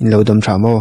in lo dom tha mo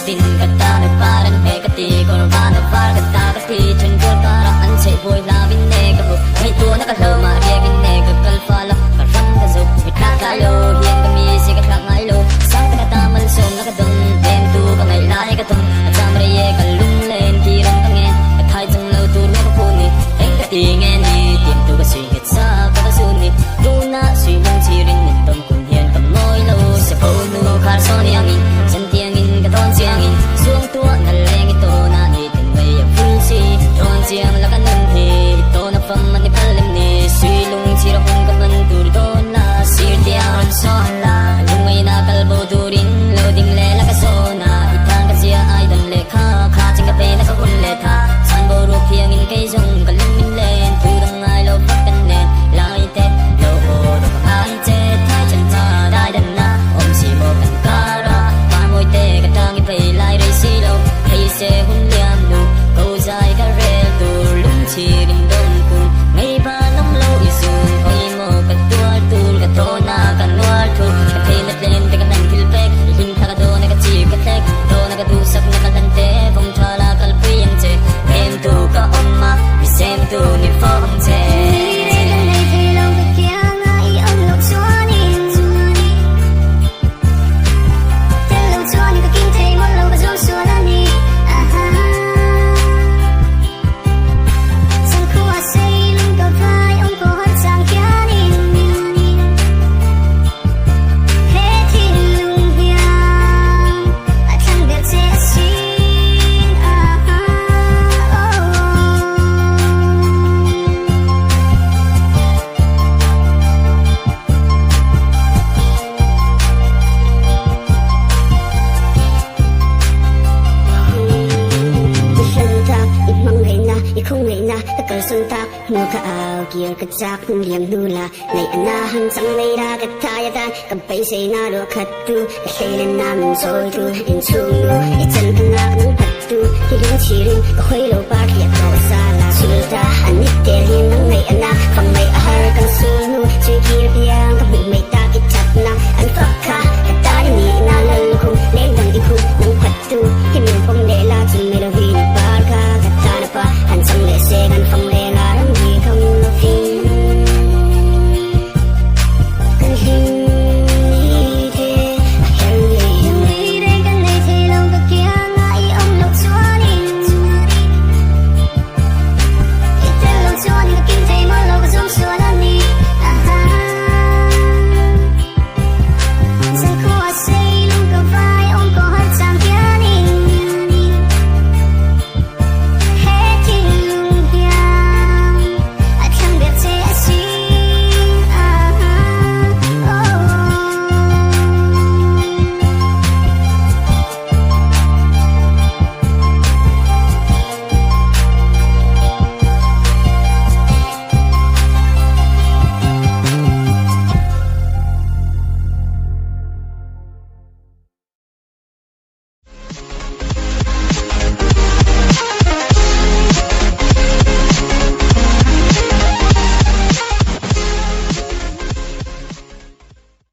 tin kata na paran he kati korban na par kata kati chen kor para an che boy la bin ne ka bu ai tu na ka lo ma ye bin ne ka kal fa la ka ram ka zo mit ka ka lo hien ka mi se ka thak ngai lo sang ka ta man som na ka dum dem tu ka ngai la ye ka tum a cham re ye ka lung len ti ram ka nge ka thai chung lo tu lo ka pu ni eng ka ti nge ni tim tu ka sui het sa ka ka su ni tu na sui lung chi rin ni tom kun hien ka moi lo se po nu khar so ni ang in chen tiang in ka ton chiang in suang tua na leng ito na itin way a full si ton chiang la ka nun he ito na pam man ni palim ni sui lung chi ra hung ka man tu ri ton na sir tiang so la lung ay na kalbo tu rin lo ding le la ka so na itang ka siya ay dan le kha kha ching ka pe na ka hun le tha san bo ru thiang in kay jong ka lim min len tu dang ai lo pak kan ne lai te lo ho do ka ai che thai chan cha dai dan na om si mo kan ka ra pa moi te ka tang i pe lai re si lo hay se hun liam nu ko zai ka re tu lung chi rim don kun ngai ba nam lo i su oi mo ka tua tu ka to na ka nuar thu ka pe na len te ka nan kil pek hin tha ka do na ka chi ka tek do na ka du sak na ka lan te vom tha la kal pi yang che em tu ka om ma mi sem tu ni phong che nu ka ao kier ka chak nung liam nu la nei anahan sang nei ra ka thaya dan kam pai sei na ro khat tu ka helen nam soi tu in chung nu I chan ka ngak nang pat tu hi lung chi ring ka hoi lo pa kia ka sa la sulta anit te lin nang nei ana kham mai a har kan su nu chi kier biang ka bu mai